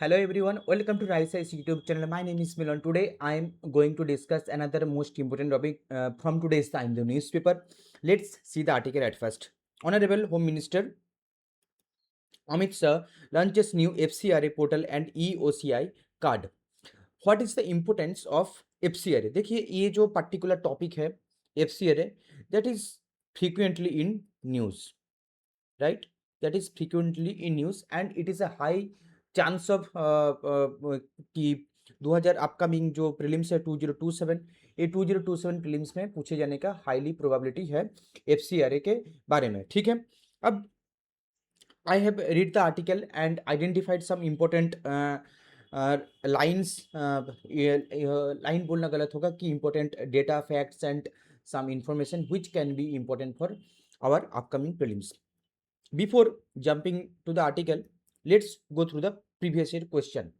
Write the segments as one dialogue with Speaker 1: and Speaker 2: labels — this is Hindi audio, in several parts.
Speaker 1: Hello everyone, welcome to Raisai's YouTube channel. My name is Milan. Today I am going to discuss another most important topic from today's time, the newspaper. Let's see the article at first. Honorable Home Minister Amit Shah launches new FCRA portal and EOCI card. What is the importance of FCRA? देखिए ये जो particular topic है FCRA, that is frequently in news, right? That is frequently in news and it is a high chance of कि 2000 अपकमिंग जो प्रीलिम्स है 2027, ये 2027 प्रीलिम्स में पूछे जाने का हाईली प्रोबेबिलिटी है एफसीआरए के बारे में। ठीक है, अब I have read the article and identified some important lines. Line बोलना गलत होगा कि important data, facts and some information which can be important for our upcoming prelims. Before jumping to the article, let's go through the previous year question.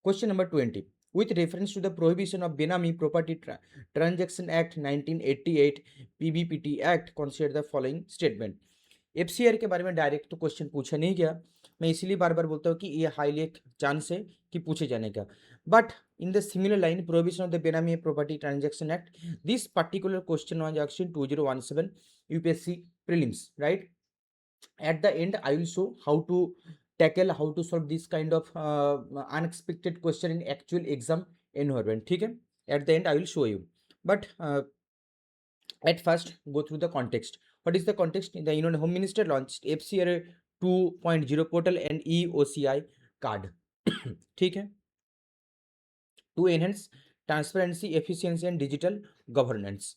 Speaker 1: Question number 20. With reference to the Prohibition of Benami Property Transaction Act 1988, PBPT Act, consider the following statement. FCR के बारे में डायरेक्ट तो क्वेश्चन पूछा नहीं गया, मैं इसीलिए बार बार बोलता हूँ कि ये हाईली एक चांस है कि पूछे जाने का। But in the similar line prohibition of the benami property transaction act, this particular question was asked in 2017 UPSC prelims, right? At the end I will show how to tackle, how to solve this kind of unexpected question in actual exam environment. ठीक है, at the end I will show you, but at first go through the context. What is the context? The Union Home Minister launched FCRA 2.0 portal and EOCI card. ठीक है, to enhance transparency, efficiency and digital governance.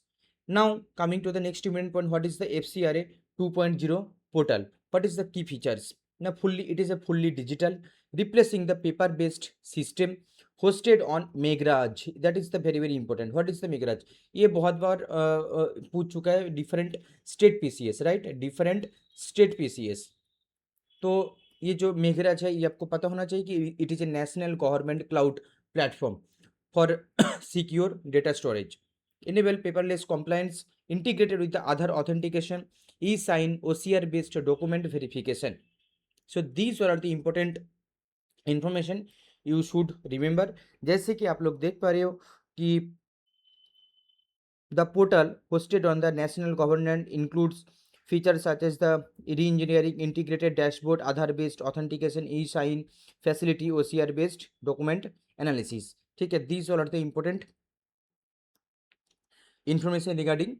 Speaker 1: Now coming to the next important point, what is the FCRA 2.0 portal? What is the key features? Now fully, it is a fully digital, replacing the paper based system hosted on Meghraj. That is the very important. What is the Meghraj? ये बहुत बार पूछ चुका है different state PCS, right? Different state PCS. तो ये जो मेघराज है ये आपको पता होना चाहिए कि it is A national government cloud platform for secure data storage, enable paperless compliance, integrated with the Aadhaar authentication, e-sign, OCR based document verification. So these are the important information you should remember. जैसे कि आप लोग देख पा रहे हो कि the portal hosted on the national government includes features such as the re-engineering, integrated dashboard, Aadhaar based authentication, e-sign facility, OCR based document analysis. ठीक है, these all are the important information regarding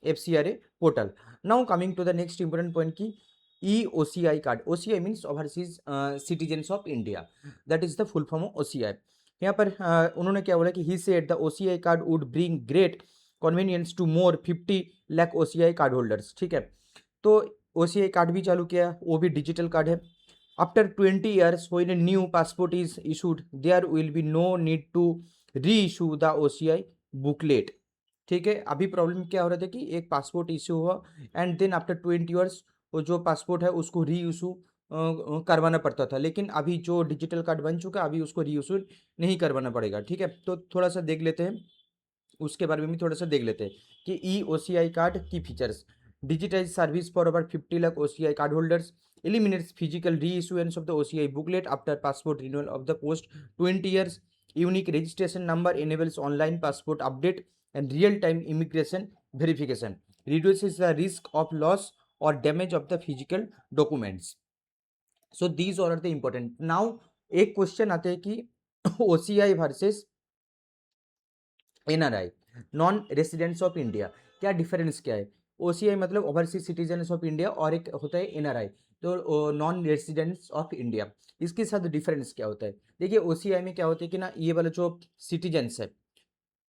Speaker 1: FCRA portal. Now coming to the next important point की EOCI card. OCI means Overseas Citizens of India. That is the full form of OCI. यहाँ पर उन्होंने क्या बोला कि he said the OCI card would bring great convenience to more 50 lakh OCI card holders. ठीक है, तो OCI कार्ड भी चालू किया, वो भी डिजिटल कार्ड है। After 20 years, when a new passport is issued, there will be no need to reissue the OCI booklet. ठीक है, अभी प्रॉब्लम क्या हो रहा था कि एक पासपोर्ट इश्यू हुआ एंड देन आफ्टर 20 ईयर्स वो जो पासपोर्ट है उसको री इशू करवाना पड़ता था, लेकिन अभी जो डिजिटल कार्ड बन चुका है अभी उसको री इशू नहीं करवाना पड़ेगा। ठीक है, तो थोड़ा सा देख लेते हैं, उसके बारे में भी थोड़ा सा देख लेते हैं कि EOCI कार्ड की features. Digitise service for about 50 lakh OCI card holders, eliminates physical reissuance of the OCI booklet after passport renewal of the post 20 years, unique registration number, enables online passport update and real-time immigration verification, reduces the risk of loss or damage of the physical documents. So these all are the important. Now एक क्वेश्चन आते हैं कि OCI versus NRI, non residents of India, क्या डिफरेंस क्या है? OCI मतलब ओवरसीज सिटीजन्स ऑफ इंडिया और एक होता है NRI, तो नॉन रेसिडेंट्स ऑफ इंडिया, इसके साथ डिफरेंस क्या होता है? देखिए OCI में क्या होता है कि ना ये वाला जो सिटीजन्स है,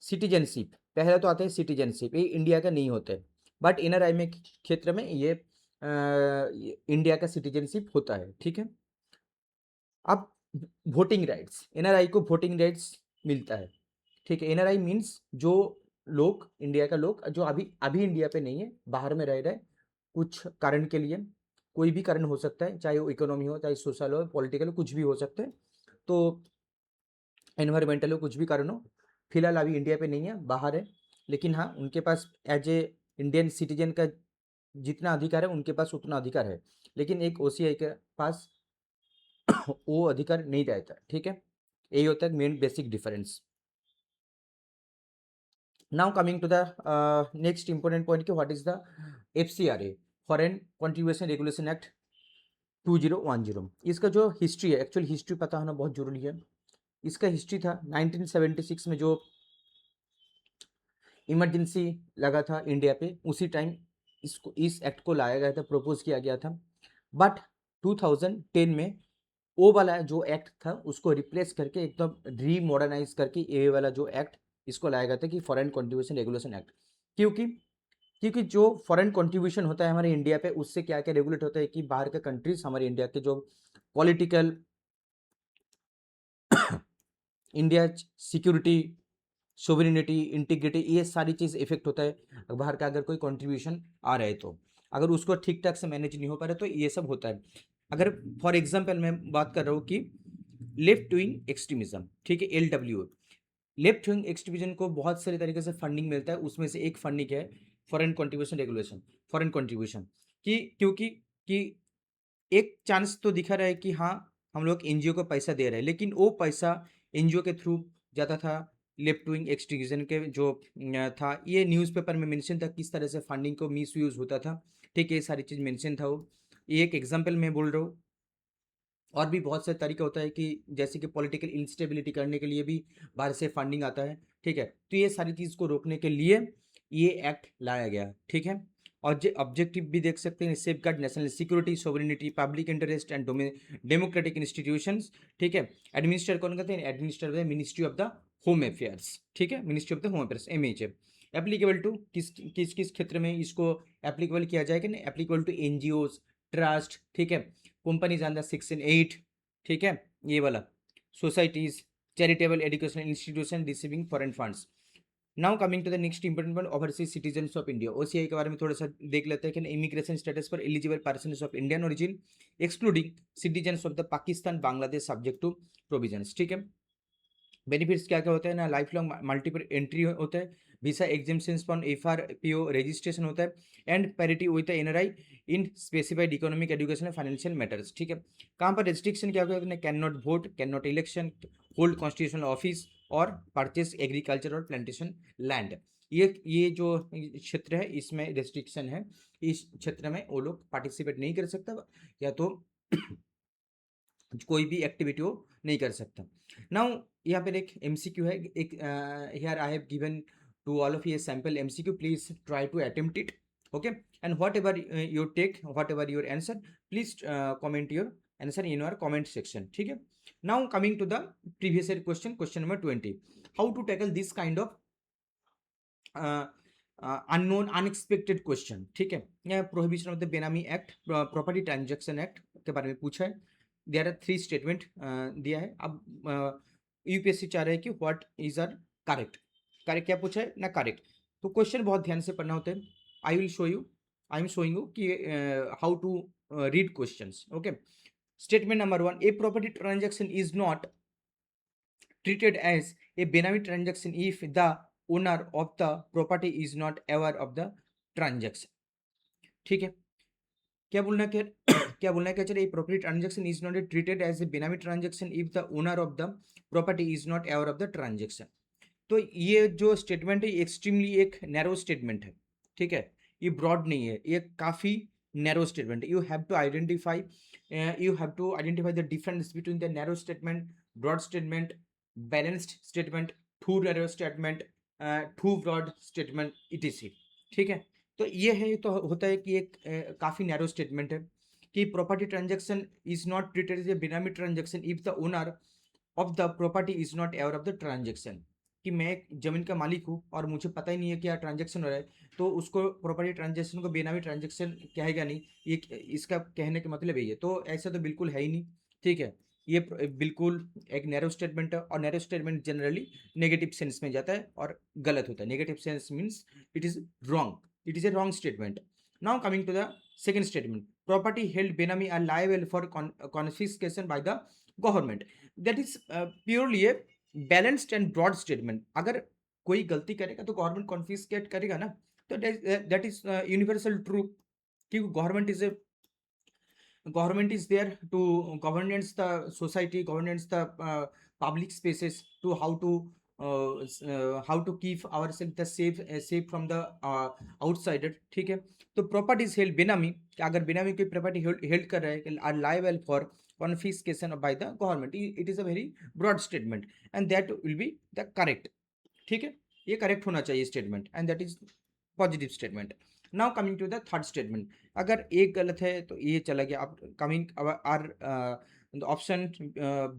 Speaker 1: सिटीजनशिप पहला तो आता है सिटीजनशिप, ये इंडिया का नहीं होता है, बट NRI में क्षेत्र में ये इंडिया का सिटीजनशिप होता है। ठीक है, अब वोटिंग राइट्स, NRI को वोटिंग राइट्स मिलता है। ठीक है, NRI मीन्स जो लोग, इंडिया का लोग जो अभी अभी इंडिया पे नहीं है, बाहर में रह रहे हैं कुछ कारण के लिए, कोई भी कारण हो सकता है, चाहे वो इकोनॉमी हो, चाहे सोशल हो, पॉलिटिकल हो, कुछ भी हो सकता है, तो एनवायरमेंटल हो, कुछ भी कारण हो, फिलहाल अभी इंडिया पे नहीं है, बाहर है, लेकिन हाँ उनके पास एज ए इंडियन सिटीजन का जितना अधिकार है उनके पास उतना अधिकार है, लेकिन एक OCI के पास वो अधिकार नहीं रहता, ठीक है। यही होता है main basic difference. Now coming to the next important point कि what is the FCRA, foreign contribution regulation act 2010। इसका जो हिस्ट्री है, एक्चुअल हिस्ट्री पता होना बहुत जरूरी है। इसका हिस्ट्री था 1976 में जो इमरजेंसी लगा था इंडिया पे, उसी टाइम इस एक्ट को लाया गया था, प्रपोज किया गया था। बट 2010 में वो वाला जो एक्ट था उसको रिप्लेस करके एकदम रीमॉडर्नाइज करके ये वाला जो एक्ट इसको लाया गया था कि फॉरेन कंट्रीब्यूशन रेगुलेशन एक्ट। क्योंकि क्योंकि जो फॉरेन कंट्रीब्यूशन होता है हमारे इंडिया पे, उससे क्या क्या रेगुलेट होता है कि बाहर के कंट्रीज हमारे इंडिया के जो political, India security, sovereignty, integrity, ये सारी चीज़ इफेक्ट होता है बाहर का अगर कोई कंट्रीब्यूशन आ रहा है तो। अगर उसको ठीक ठाक से मैनेज नहीं हो पा रहा तो ये सब होता है। अगर फॉर एग्जांपल मैं बात कर रहा हूँ कि लेफ्ट विंग एक्सट्रीमिज्म, ठीक है, LWO, लेफ्ट विंग एक्सट्रीमिज्म को बहुत सारे तरीके से फंडिंग मिलता है। उसमें से एक फंडिंग है foreign contribution regulation, foreign contribution की, क्योंकि कि एक चांस तो दिखा रहा है कि हाँ हम लोग एनजीओ को पैसा दे रहे हैं, लेकिन वो पैसा एनजीओ के थ्रू जाता था लेफ्ट विंग एक्सट्रीमिज्म के जो था। ये न्यूज़पेपर में मेंशन था किस तरह से फंडिंग को मिस यूज होता था, ठीक है, ये सारी चीज़ मेंशन था वो। ये एक एग्जाम्पल मैं बोल रहा हूँ। और भी बहुत से तरीका होता है कि जैसे कि पॉलिटिकल इंस्टेबिलिटी करने के लिए भी बाहर से फंडिंग आता है, ठीक है। तो ये सारी चीज़ को रोकने के लिए ये एक्ट लाया गया, ठीक है। और जो ऑब्जेक्टिव भी देख सकते हैं, safeguard national security, sovereignty, public interest and democratic institutions, ठीक है। एडमिनिस्टर कौन करते हैं? Administer ministry of the home affairs, ठीक है, ministry of the home affairs, MHA। Applicable to किस किस किस क्षेत्र में इसको एप्लीकेबल किया जाएगा ना? एप्लीकेबल टू NGOs, ट्रस्ट, ठीक है, कंपनीज अंडर सेक्शन 8, ठीक है, ये वाला, societies, charitable educational institution receiving foreign funds. Now coming to the next important point, overseas citizens of India, OCI के बारे में थोड़ा सा देख लेते हैं कि immigration status for eligible persons of Indian origin excluding citizens of the Pakistan Bangladesh subject to provisions, ठीक है। बेनिफिट्स क्या क्या होते हैं ना? लाइफ लॉन्ग मल्टीपल एंट्री होता है, visa exemptions for FRPO registration होता है, and parity with NRI in specified economic education financial matters, ठीक है। कहाँ पर रेस्ट्रिक्शन क्या होता है? Can not vote, can not election, hold constitutional office और परचेस एग्रीकल्चर और प्लांटेशन लैंड। ये जो क्षेत्र है इसमें रेस्ट्रिक्शन है, इस क्षेत्र में वो लोग पार्टिसिपेट नहीं कर सकता, या तो कोई भी एक्टिविटी हो नहीं कर सकता। नाउ यहाँ पर एक MCQ है, एक here I have given to all of you sample MCQ, please try to attempt it, okay, and whatever you take, whatever your answer, please comment your answer in your comment section, ठीक है। Now coming to the previous year question, question number 20, how to tackle this kind of unknown unexpected question, ठीक है। यह prohibition of the benami act, property transaction act के बारे में पूछा है। देयर आर 3 स्टेटमेंट दिया है। अब यूपीएससी चाह रहे हैं कि what is are correct, correct क्या पूछा है ना, करेक्ट। तो क्वेश्चन बहुत ध्यान से पढ़ना होता है। I will show you, I am showing you कि how to read questions, okay. Statement number 1, a property transaction is not treated as a benami transaction if the owner of the property is not aware of the transaction, ठीक है। क्या बोलना है, क्या बोलना है, क्या चलिए, property transaction is not treated as a benami transaction if the owner of the property is not aware of the transaction. तो ये जो स्टेटमेंट है एक्सट्रीमली एक नैरो स्टेटमेंट है, ठीक है, ये ब्रॉड नहीं है, ये काफी नैरो स्टेटमेंट है। You have to identify the difference between the narrow statement, broad statement, balanced statement, too narrow statement, too broad statement, etc, ठीक है। तो ये है, तो होता है कि एक काफी नैरो स्टेटमेंट है कि property transaction is not treated as a benami transaction if the owner of the property is not aware of the transaction, कि मैं एक जमीन का मालिक हूँ और मुझे पता ही नहीं है क्या ट्रांजेक्शन हो रहा है, तो उसको प्रॉपर्टी ट्रांजेक्शन को बेनामी ट्रांजेक्शन कहेगा नहीं, ये इसका कहने का मतलब यही है। तो ऐसा तो बिल्कुल है ही नहीं, ठीक है। ये बिल्कुल एक नैरो स्टेटमेंट है, और narrow statement generally negative sense में जाता है और गलत होता है। Negative sense means it is wrong, it is a wrong statement. Now coming to the second statement, property held benami are liable for confiscation by the government, that is purely a balanced and broad statement. अगर कोई गलती करेगा तो गवर्नमेंट कॉन्फिस्केट करेगा ना, तो दैट इज यूनिवर्सल ट्रू, क्योंकि government is a government is there to governance the society, governance the public spaces, to how to keep ourselves the safe from the outsider, ठीक है। तो properties held बेनामी, कि अगर बेनामी कोई प्रॉपर्टी हेल्ड कर रहा है, are liable for confiscation by the government, it is a very broad statement and that will be the correct, ठीक है। ये करेक्ट होना चाहिए statement and that is positive statement. Now coming to the third statement, अगर एक गलत है तो ये चला गया। अब coming are option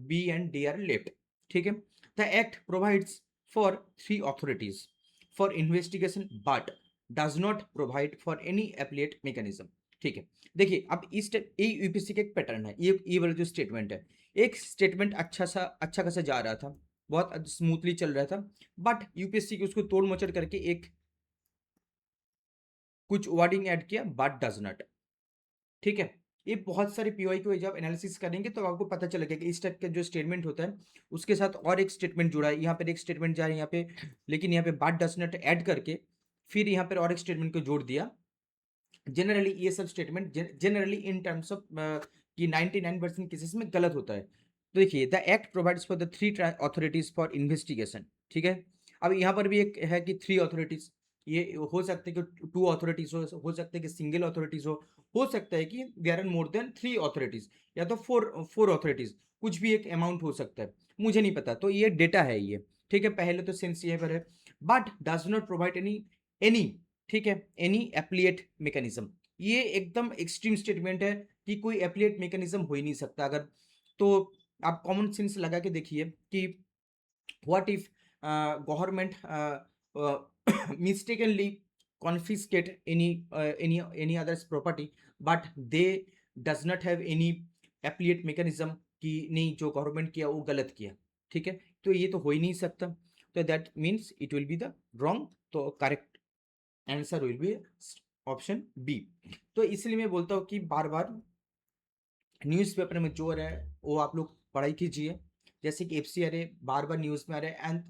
Speaker 1: B and D are left, ठीक है। The act provides for 3 authorities for investigation but does not provide for any appellate mechanism, ठीक है। देखिए अब इस यूपीएससी का एक पैटर्न है, ये वाला जो स्टेटमेंट है, एक स्टेटमेंट अच्छा खासा जा रहा था, बहुत स्मूथली चल रहा था, बट यूपीएससी की उसको तोड़ मचड़ करके एक कुछ वर्डिंग ऐड किया, बट डज नॉट, ठीक है। ये बहुत सारे पीवाई को जब एनालिसिस करेंगे तो आपको पता चलेगा कि इस टाइप का जो स्टेटमेंट होता है उसके साथ और एक स्टेटमेंट जुड़ा है, यहाँ पर एक स्टेटमेंट जा रहा है यहाँ पे, लेकिन यहाँ पे बट डज नॉट ऐड करके फिर यहाँ पर और एक स्टेटमेंट को जोड़ दिया। जनरली ये सब statement generally in terms of कि 99% केसेस में गलत होता है। तो देखिए the act provides for the 3 authorities for investigation, ठीक है। अब यहाँ पर भी एक है कि 3 अथॉरिटीज, ये हो सकता है कि 2 अथॉरिटीज हो सकता है कि सिंगल अथॉरिटीज हो सकता है कि there are more than 3 authorities या तो 4 अथॉरिटीज, कुछ भी एक अमाउंट हो सकता है, मुझे नहीं पता। तो ये डेटा है ये, ठीक है। पहले तो सेंस ये पर है, but does not provide any, ठीक है, एनी एप्लीएट मैकेनिज्म। ये एकदम एक्सट्रीम स्टेटमेंट है कि कोई एप्लीएट मैकेनिज्म हो ही नहीं सकता। अगर तो आप कॉमन सेंस लगा के देखिए कि what if government mistakenly confiscate any others property but they does not have any appellate mechanism कि नहीं जो गवर्नमेंट किया वो गलत किया, ठीक है। तो ये तो हो ही नहीं सकता, तो that means it will be the wrong. तो correct answer will be option B. तो इसलिए मैं बोलता हूँ कि बार बार न्यूज़पेपर में जो है वो आप लोग पढ़ाई कीजिए, जैसे कि एफसीआरए बार बार न्यूज़ में आ रहा है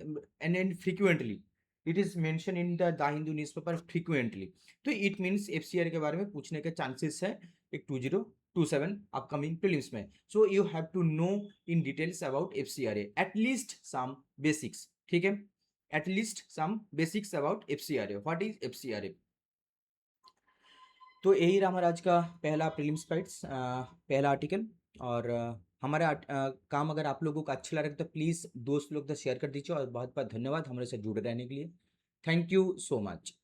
Speaker 1: and frequently it is mention in the Hindu newspaper frequently. तो इट मीन्स एफसीआरए के बारे में पूछने के चांसेस है एक 2027 अपकमिंग प्रीलिम्स में। So you have to know in details about FCRA, at least some basics, ठीक है, at least some basics about FCRA, what is FCRA. तो यही रहा हमारा आज का पहला प्रीलिम्स फाइट्स पहला आर्टिकल। और हमारा काम अगर आप लोगों को अच्छा लगा तो प्लीज़ दोस्त लोग तो शेयर कर दीजिए, और बहुत बहुत धन्यवाद हमारे साथ जुड़े रहने के लिए। Thank you so much.